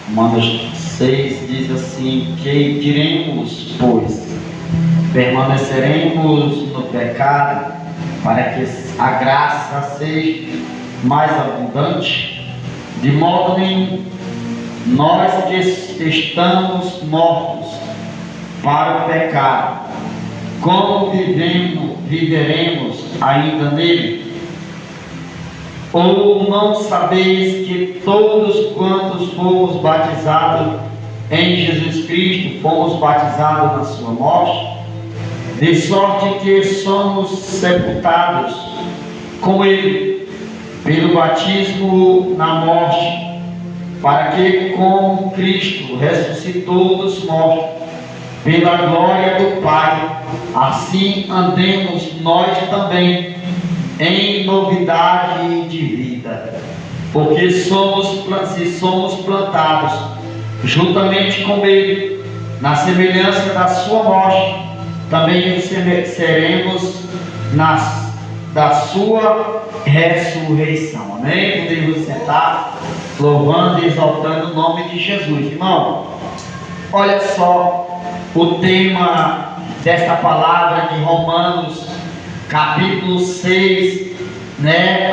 Romanos 6 diz assim: que diremos, pois? Permaneceremos no pecado para que a graça seja mais abundante? De modo nenhum. Nós que estamos mortos para o pecado, como viveremos ainda nele? Ou não sabeis que todos quantos fomos batizados em Jesus Cristo, fomos batizados na sua morte? De sorte que somos sepultados com ele pelo batismo na morte, para que, como Cristo ressuscitou dos mortos pela glória do Pai, assim andemos nós também em novidade de vida. Porque se somos plantados juntamente com ele na semelhança da sua morte, também seremos da sua ressurreição. Amém? Podemos sentar, louvando e exaltando o nome de Jesus. Irmão, olha só o tema desta palavra de Romanos capítulo 6,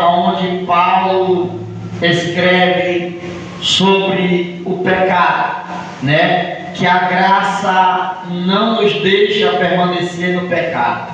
onde Paulo escreve sobre o pecado, que a graça não nos deixa permanecer no pecado,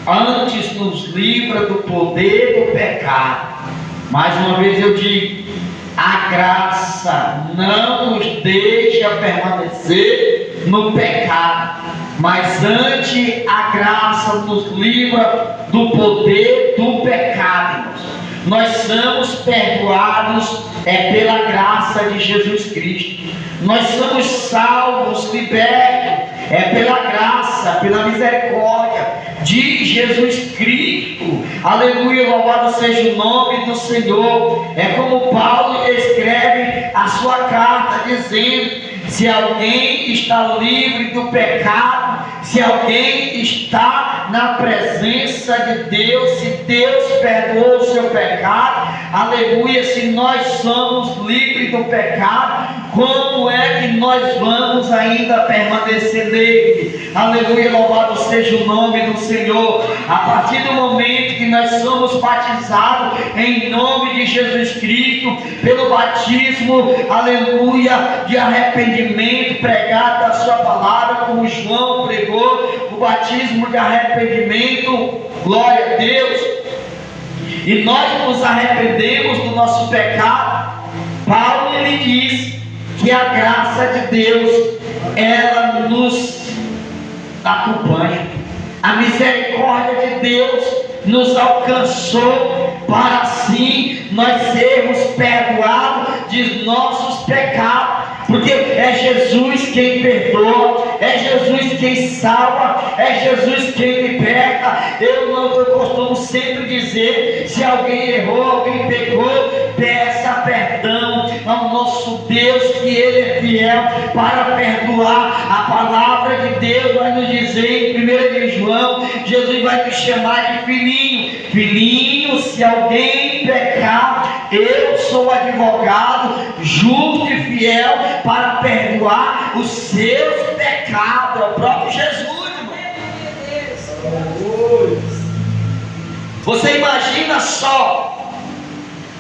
antes nos livra do poder do pecado. Mais uma vez eu digo, a graça não nos deixa permanecer no pecado, mas antes a graça nos livra do poder do pecado, irmãos. Nós somos perdoados pela graça de Jesus Cristo. Nós somos salvos, libertos pela graça, pela misericórdia de Jesus Cristo. Aleluia, louvado seja o nome do Senhor. É como Paulo escreve a sua carta dizendo: se alguém está livre do pecado, se alguém está na presença de Deus, se Deus perdoou o seu pecado, aleluia, se nós somos livres do pecado, como é que nós vamos ainda permanecer nele? Aleluia, louvado seja o nome do Senhor. A partir do momento que nós somos batizados em nome de Jesus Cristo, pelo batismo, aleluia, de arrependimento, pregado da sua palavra, como João pregou, o batismo de arrependimento, glória a Deus, e nós nos arrependemos do nosso pecado. Paulo, ele diz que a graça de Deus, ela nos acompanha. A misericórdia de Deus nos alcançou para assim nós sermos perdoados de nossos pecados. Porque é Jesus quem perdoa, é Jesus quem salva, é Jesus quem liberta. Eu costumo sempre dizer: se alguém errou, alguém pecou, peça perdão ao nosso Deus, que Ele é fiel para perdoar. A palavra de Deus vai nos dizer em 1 de João, Jesus vai nos chamar de filhinho. Filhinho, se alguém pecar, eu sou advogado, justo e fiel para perdoar os seus pecados. É o próprio Jesus, irmão. Você imagina só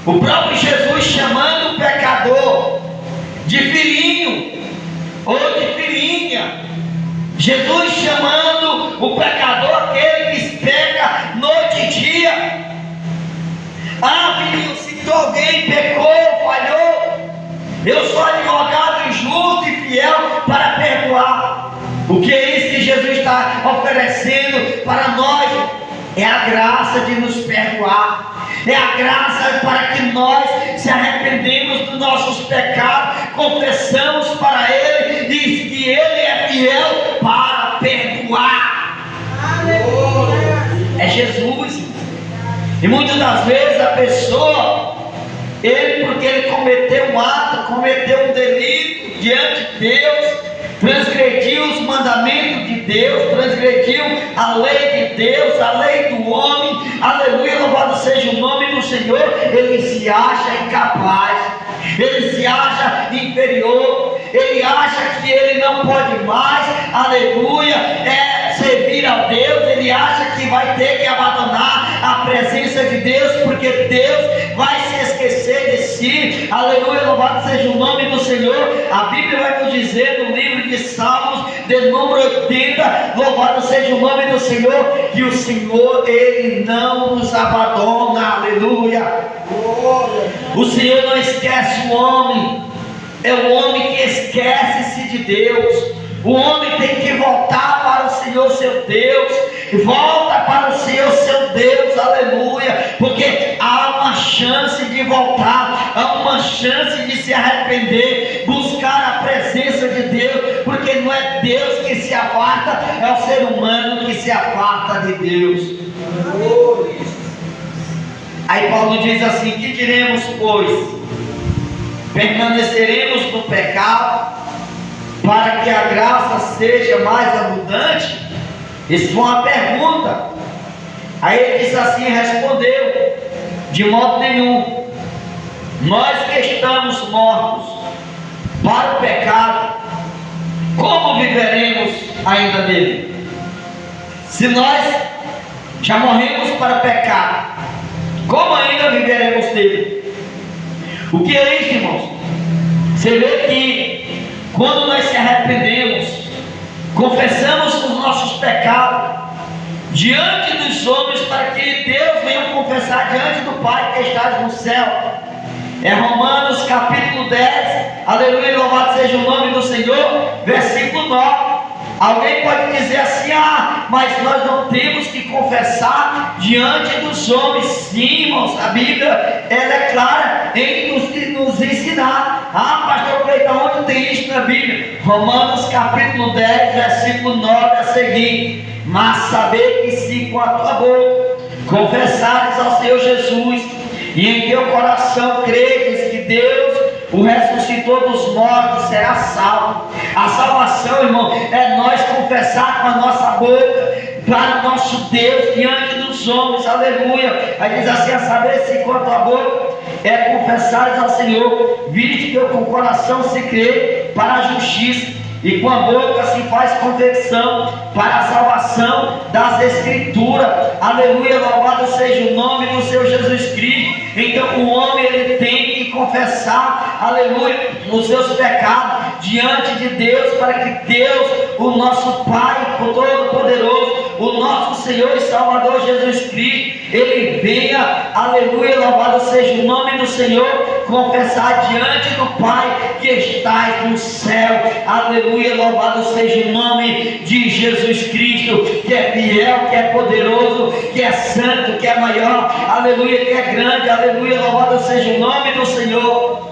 o próprio Jesus chamando o pecador de filhinho ou de filhinha. Jesus chamando o pecador, aquele que peca noite e dia. Ah, filhinho, se alguém pecou, falhou, eu sou advogado justo e fiel para perdoar. O que é isso que Jesus está oferecendo para nós? É a graça de nos perdoar. É a graça para que nós se arrependemos dos nossos pecados, confessamos para Ele, diz que Ele é fiel para perdoar. É Jesus. E muitas das vezes a pessoa, porque ele cometeu um ato, cometeu um delito diante de Deus, transgrediu os mandamentos de Deus, transgrediu a lei de Deus, a lei do homem, aleluia, louvado seja o nome do Senhor. Ele se acha incapaz, ele se acha inferior, mais, aleluia, servir a Deus, ele acha que vai ter que abandonar a presença de Deus, porque Deus vai se esquecer de si, aleluia, louvado seja o nome do Senhor. A Bíblia vai nos dizer no livro de Salmos, de número 80, louvado seja o nome do Senhor, que o Senhor, ele não nos abandona, aleluia. O Senhor não esquece o homem, é o homem que esquece-se de Deus. O homem tem que voltar para o Senhor seu Deus, volta para o Senhor seu Deus, aleluia, porque há uma chance de voltar, há uma chance de se arrepender, buscar a presença de Deus, porque não é Deus que se afasta, é o ser humano que se afasta de Deus. Aí Paulo diz assim: que diremos, pois? Permaneceremos no pecado para que a graça seja mais abundante? Isso foi uma pergunta. Aí ele disse assim, respondeu: de modo nenhum. Nós que estamos mortos para o pecado, como viveremos ainda nele? Se nós já morremos para o pecado, como ainda viveremos nele? O que é isso, irmãos? Você vê que quando nós se arrependemos, confessamos os nossos pecados diante dos homens, para que Deus venha confessar diante do Pai que está no céu. É Romanos capítulo 10, aleluia, louvado seja o nome do Senhor, versículo 9. Alguém pode dizer assim: mas nós não temos que confessar diante dos homens. Sim, irmãos, a Bíblia ela é clara em nos ensinar. Pastor Cleiton, onde tem isso na Bíblia? Romanos capítulo 10, versículo 9 a seguir: mas saber que se com a tua boca confessares ao Senhor Jesus, e em teu coração credes que Deus o ressuscitou dos mortos, será salvo. A salvação, irmão, é nós confessar com a nossa boca para o nosso Deus diante dos homens, aleluia. Aí diz assim: a saber se com a tua boca é confessares ao Senhor, viste que com o coração se crê para a justiça, e com a boca se faz confissão para a salvação das Escrituras, aleluia, louvado seja o nome do Senhor Jesus Cristo. Então o homem ele tem que confessar, aleluia, os seus pecados diante de Deus, para que Deus, o nosso Pai Todo-Poderoso, o nosso Senhor e Salvador Jesus Cristo, ele venha, aleluia, louvado seja o nome do Senhor, confessar diante do Pai que está no céu, aleluia, louvado seja o nome de Jesus Cristo, que é fiel, que é poderoso, que é santo, que é maior, aleluia, que é grande, aleluia, louvado seja o nome do Senhor.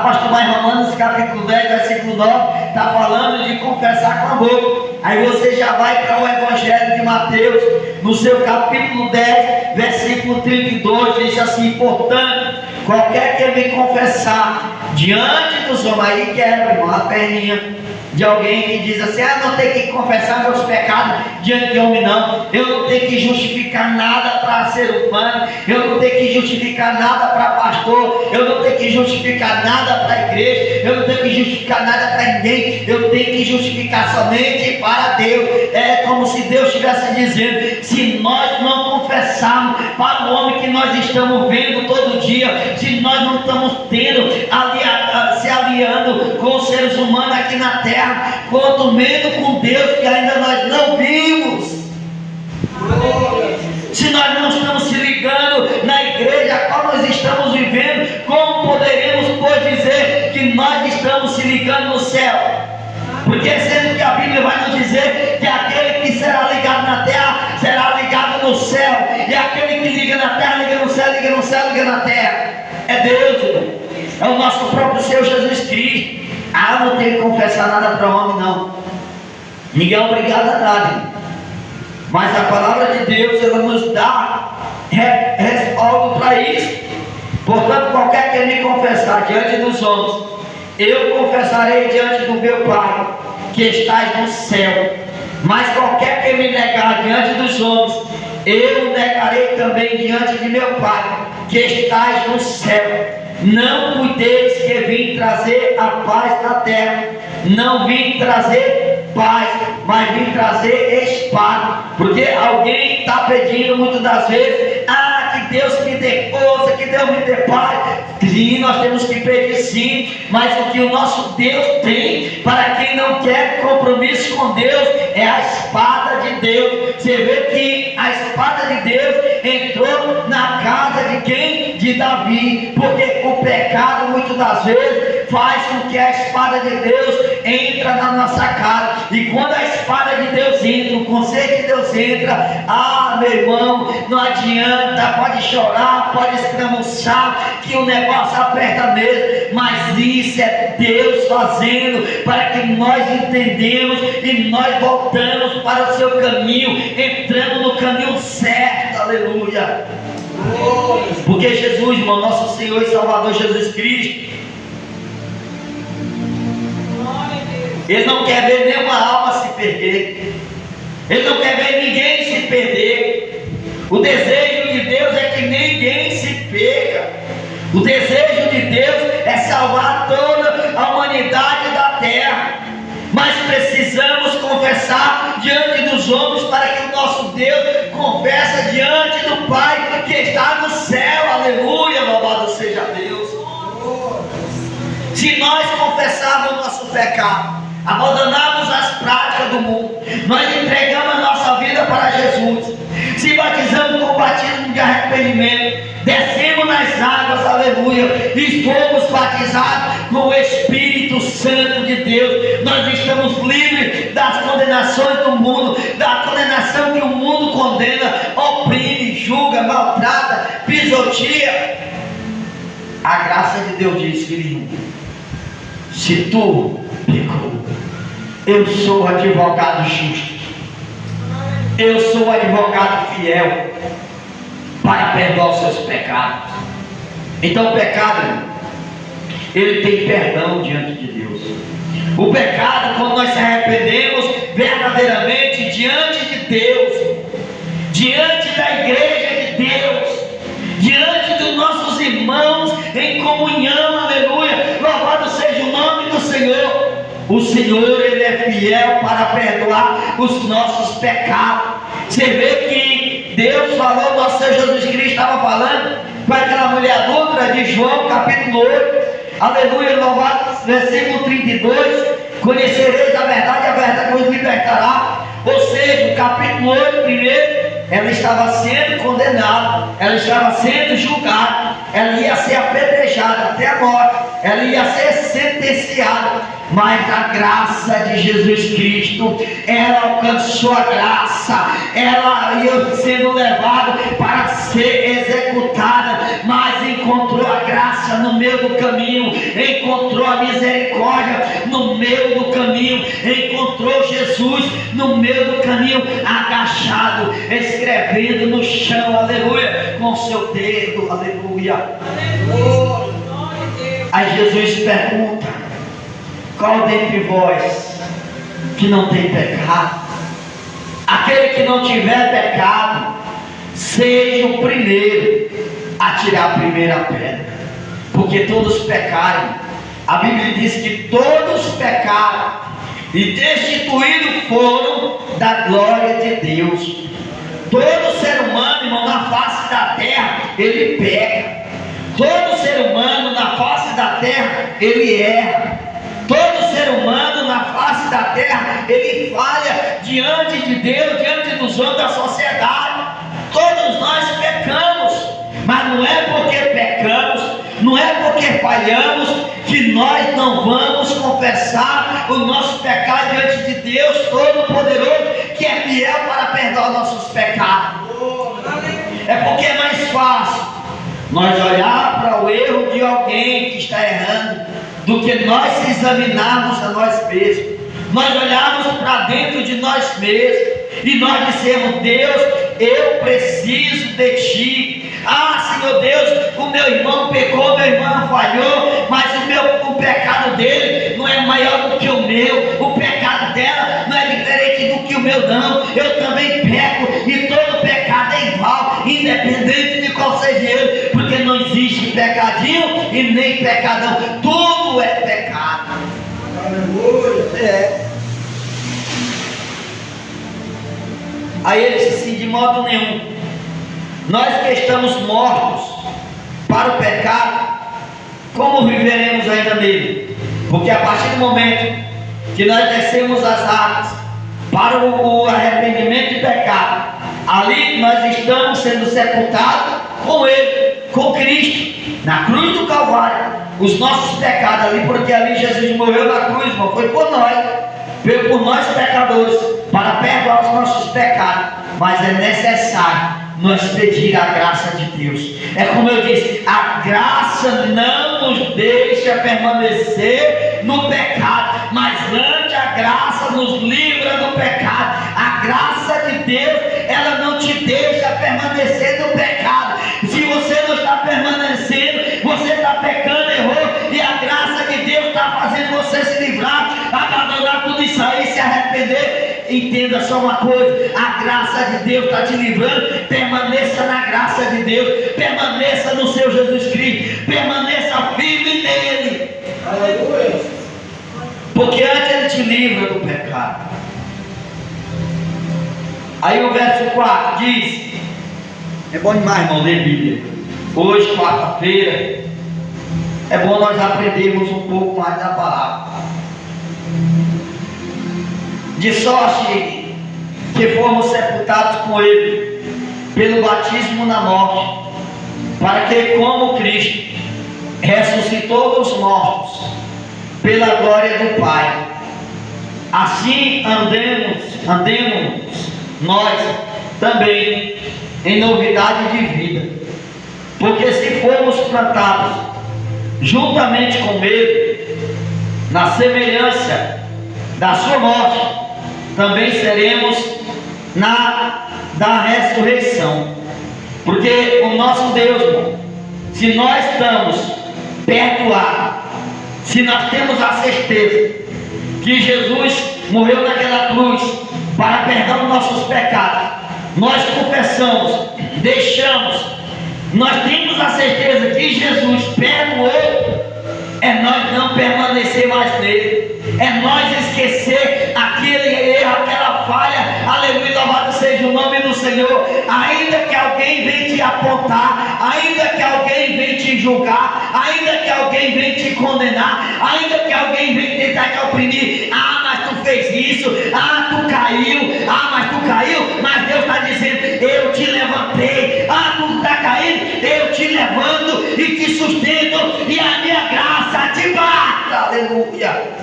Pastor, mas Romanos capítulo 10, versículo 9 está falando de confessar com a boca. Aí você já vai para o Evangelho de Mateus, no seu capítulo 10, versículo 32, diz assim: portanto, qualquer que me confessar diante dos homens, aí quebra, irmão, a perninha de alguém que diz assim: não tem que confessar meus pecados diante de homem, não. Eu não tenho que justificar nada para ser humano, eu não tenho que justificar nada para pastor, eu não tenho que justificar nada para a igreja, eu não tenho que justificar nada para ninguém, eu tenho que justificar somente para Deus. É como se Deus estivesse dizendo: se nós não confessarmos para o homem que nós estamos vendo todo dia, se nós não estamos tendo se aliando com os seres humanos aqui na terra, quanto menos com Deus que ainda nós não vimos. Se nós não estamos se ligando na igreja a qual nós estamos vivendo, como poderemos, pois, dizer que nós estamos se ligando no céu? Porque sendo que a Bíblia vai nos dizer que aquele que será ligado na terra será ligado no céu, e aquele que liga na terra liga no céu, liga no céu, liga na terra. É Deus, irmão. É o nosso próprio Senhor Jesus Cristo. Não tem que confessar nada para o homem, não. Ninguém é obrigado a nada. Mas a palavra de Deus, ela nos dá respaldo para isso. Portanto, qualquer que me confessar diante dos homens, eu confessarei diante do meu Pai que estás no céu. Mas qualquer que me negar diante dos homens, eu negarei também diante de meu Pai que estás no céu. Não cuideis que vim trazer a paz na terra. não vim trazer paz, mas vim trazer espada. Porque alguém está pedindo muitas das vezes: que Deus me dê força, que Deus me dê paz. Sim, nós temos que pedir sim, mas o que o nosso Deus tem para quem não quer compromisso com Deus é a espada de Deus. Você vê que a espada de Deus entrou na casa de quem? De Davi, porque o pecado muitas das vezes faz com que a espada de Deus entra na nossa casa, e quando a espada de Deus entra, o conceito de Deus entra, meu irmão, não adianta, pode chorar, pode escramuçar, que o negócio aperta mesmo, mas isso é Deus fazendo para que nós entendemos e nós voltamos para o seu caminho, entrando no caminho certo. Aleluia. Porque Jesus, irmão, nosso Senhor e Salvador Jesus Cristo, Ele não quer ver nenhuma alma se perder, Ele não quer ver ninguém se perder. O desejo de Deus é que ninguém se perca. O desejo de Deus é salvar toda a humanidade da terra. Mas precisamos confessar diante dos homens para que o nosso Deus confessa diante do Pai que está no céu. Aleluia, louvado seja Deus. Se nós confessarmos o nosso pecado, abandonarmos as práticas do mundo, nós entregamos a nossa vida para Jesus, se batizamos com o batismo de arrependimento, descemos nas águas, aleluia, e fomos batizados com o Espírito Santo de Deus, nós estamos livres das condenações do mundo, da condenação que o mundo condena, oprime, julga, maltrata, pisoteia. A graça de Deus diz: filhinho, se tu pecou, eu sou advogado justo, eu sou advogado fiel para perdoar os seus pecados. Então o pecado, ele tem perdão diante de Deus. O pecado, quando nós se arrependemos verdadeiramente diante de Deus, diante da igreja de Deus, diante dos nossos irmãos em comunhão, aleluia, louvado seja o nome do Senhor. O Senhor, Ele é fiel para perdoar os nossos pecados. Você vê que Deus falou, nosso Senhor Jesus Cristo estava falando para aquela mulher adulta de João capítulo 8, aleluia, louvado, versículo 32, conhecereis a verdade vos libertará. Ou seja, o capítulo 8 primeiro, ela estava sendo condenada, ela estava sendo julgada, ela ia ser apedrejada até a morte, ela ia ser sentenciada, mas a graça de Jesus Cristo, ela alcançou a graça, ela ia sendo levada para ser executada, mas encontrou a graça no meio do caminho, encontrou a misericórdia no meio do caminho, encontrou Jesus no meio do caminho, agachado, escrevendo no chão, aleluia, com seu dedo, aleluia. Aleluia. Aí Jesus pergunta: qual dentre vós que não tem pecado? Aquele que não tiver pecado, seja o primeiro a tirar a primeira pedra, porque todos pecaram. A Bíblia diz que todos pecaram e destituídos foram da glória de Deus. Todo ser humano, irmão, na face da terra, ele peca. Todo ser humano na face da terra, ele erra. Todo ser humano na face da terra, ele falha diante de Deus, diante dos homens da sociedade. Todos nós pecamos, mas não é porque pecamos, não é porque falhamos, que nós não vamos confessar o nosso pecado diante de Deus Todo-Poderoso, que é fiel para perdoar nossos pecados. É porque é mais fácil nós olhar para o erro de alguém que está errando, do que nós se examinarmos a nós mesmos, nós olharmos para dentro de nós mesmos e nós dizemos: Deus, eu preciso de Ti. Senhor Deus, o meu irmão pecou, meu irmão falhou, mas o pecado dele não é maior do que o meu, o pecado dela não é diferente do que o meu não, eu também peco, e todo pecado é igual, independente de qual seja ele, porque não existe pecadinho e nem pecadão, tudo é pecado. Aí ele disse assim: de modo nenhum. Nós que estamos mortos para o pecado, como viveremos ainda nele? Porque a partir do momento que nós descemos as águas para o arrependimento de pecado, ali nós estamos sendo sepultados com Ele, com Cristo, na cruz do Calvário. Os nossos pecados ali, porque ali Jesus morreu na cruz, irmão, foi por nós, pecadores, para perdoar os nossos pecados. Mas é necessário nós pedir a graça de Deus. É como eu disse, a graça não nos deixa permanecer no pecado, mas antes a graça nos livra do pecado. A graça de Deus, ela não te deixa permanecer no pecado. Se você não está permanecendo, você está pecando, errou, e a graça de Deus está fazendo você se livrar, abandonar tudo isso aí, se arrepender. Entenda só uma coisa: a graça de Deus está te livrando. Permaneça na graça de Deus, permaneça no seu Jesus Cristo, permaneça firme nele. Aleluia. Porque antes ele te livra do pecado. Aí o verso 4 diz: é bom demais, irmão, ler Bíblia. Hoje, quarta-feira, é bom nós aprendermos um pouco mais da palavra. De sorte que fomos sepultados com Ele pelo batismo na morte, para que, como Cristo ressuscitou dos mortos pela glória do Pai, assim andemos nós também em novidade de vida. Porque se formos plantados juntamente com Ele na semelhança da sua morte, também seremos da ressurreição. Porque o nosso Deus, irmão, se nós estamos perdoados, se nós temos a certeza que Jesus morreu naquela cruz para perdoar os nossos pecados, nós confessamos, deixamos, nós temos a certeza que Jesus perdoou, é nós não permanecer mais nele, é nós esquecer aquele erro, aquela falha. Aleluia, louvado seja o nome do Senhor. Ainda que alguém venha te apontar, ainda que alguém venha te julgar, ainda que alguém venha te condenar, ainda que alguém venha tentar te oprimir: ah, mas tu fez isso, ah, tu caiu, ah, mas tu caiu. Mas Deus está dizendo: eu te levantei. Ah, tu está caindo, eu te levanto e te sustento, e a minha graça te basta. Aleluia.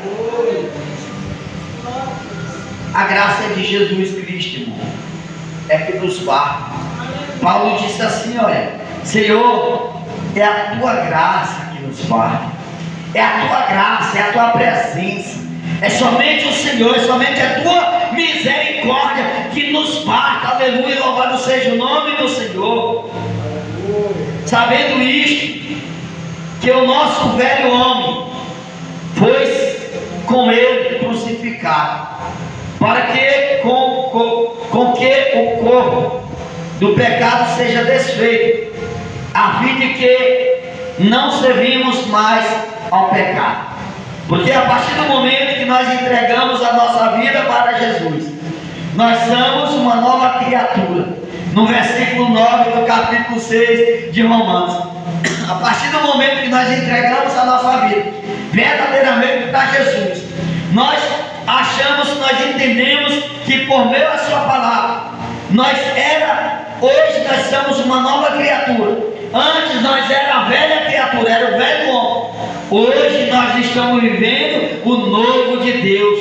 A graça é de Jesus Cristo, irmão, é que nos basta. Paulo disse assim: olha, Senhor, é a tua graça que nos basta, é a tua graça, é a tua presença, é somente o Senhor, é somente a tua misericórdia que nos basta. Aleluia, louvado seja o nome do Senhor. Sabendo isto, que o nosso velho homem foi com ele crucificado, para que com que o corpo do pecado seja desfeito, a fim de que não servimos mais ao pecado. Porque a partir do momento que nós entregamos a nossa vida para Jesus, nós somos uma nova criatura. No versículo 9 do capítulo 6 de Romanos, a partir do momento que nós entregamos a nossa vida verdadeiramente para Jesus, nós achamos, nós entendemos que por meio da sua palavra, hoje nós somos uma nova criatura. Antes nós era a velha criatura, era o velho homem. Hoje nós estamos vivendo o novo de Deus.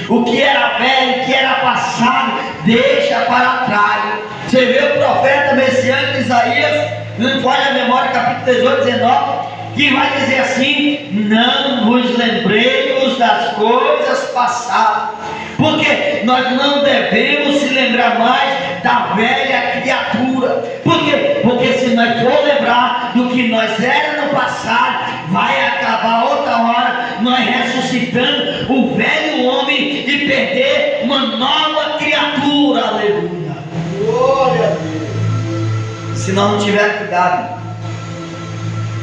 O que era velho, o que era passado, deixa para trás. Você vê o profeta messiânico Isaías, não falha a memória, capítulo 18, 19, que vai dizer assim: não vos lembremos das coisas passadas. Porque nós não devemos se lembrar mais da velha criatura. Por quê? Porque se nós for lembrar do que nós éramos no passado, vai acabar outra hora nós ressuscitando o velho homem e perder uma nova criatura. Aleluia. Glória a Deus. Se nós não tiver cuidado,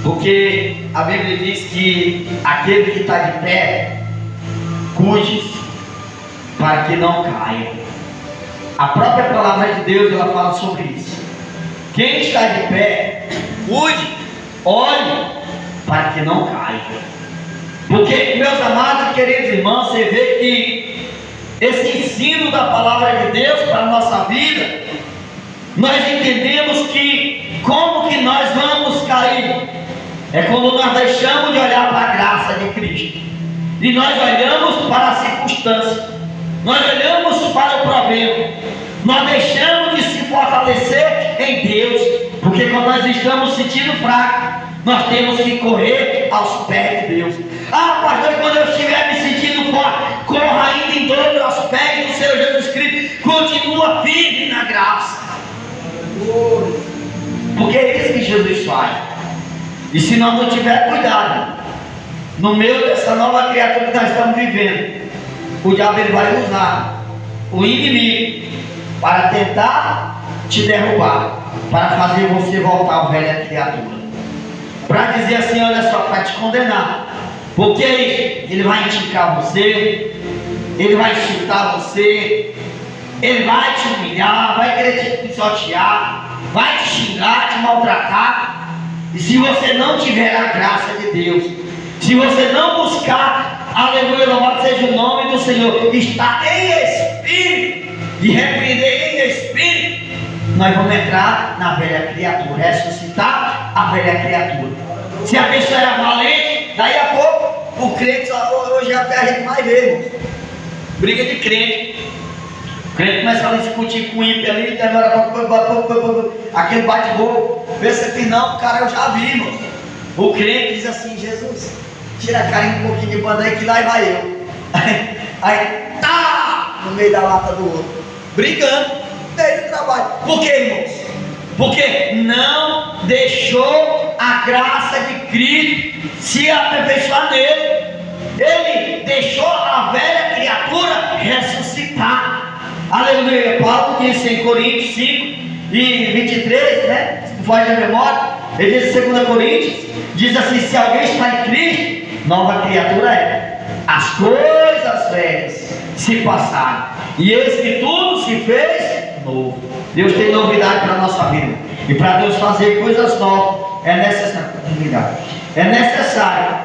porque a Bíblia diz que aquele que está de pé cuide para que não caia. A própria palavra de Deus, ela fala sobre isso. Quem está de pé, cuide, olhe para que não caia. Porque, meus amados e queridos irmãos, você vê que esse ensino da palavra de Deus para a nossa vida, nós entendemos que como que nós vamos cair? É quando nós deixamos de olhar para a graça de Cristo e nós olhamos para a circunstância, nós olhamos para o problema, nós deixamos de se fortalecer em Deus, porque quando nós estamos sentindo fraco, nós temos que correr aos pés de Deus. Ah, pastor, quando eu estiver me sentindo forte, corra ainda em dobro aos pés do Senhor Jesus Cristo, continua firme na graça, porque é isso que Jesus faz. E se nós não tiver cuidado, no meio dessa nova criatura que nós estamos vivendo, o diabo ele vai usar o inimigo para tentar te derrubar, para fazer você voltar ao velha criatura, para dizer assim, olha só, para te condenar. Porque ele vai esticar você, ele vai chutar você, ele vai te humilhar, vai querer te pisotear, vai te xingar, te maltratar. E se você não tiver a graça de Deus, se você não buscar, aleluia, louvado seja o nome do Senhor, está em espírito e repreender em espírito, nós vamos entrar na velha criatura, ressuscitar a velha criatura. Se a pessoa era valente, daí a pouco o crente, hoje é a gente mais vê, irmão, briga de crente. O crente começa a discutir com o ímpio ali, demora aquele bate-boca, pensa que não, cara, eu já vi, irmão. O crente diz assim, Jesus, tira a carinha um pouquinho de banda aí que lá vai eu. Aí tá no meio da lata do outro, brigando, meio do trabalho. Por que, irmãos? Porque não deixou a graça de Cristo se aperfeiçoar nele. Ele deixou a velha criatura ressuscitar. Aleluia. Paulo disse em Coríntios 5 e 23, né? Se não foge a memória, ele diz em 2 Coríntios, diz assim: se alguém está em Cristo, nova criatura é. As coisas velhas se passaram, e eis que tudo se fez novo. Deus tem novidade para a nossa vida. E para Deus fazer coisas novas, é necessário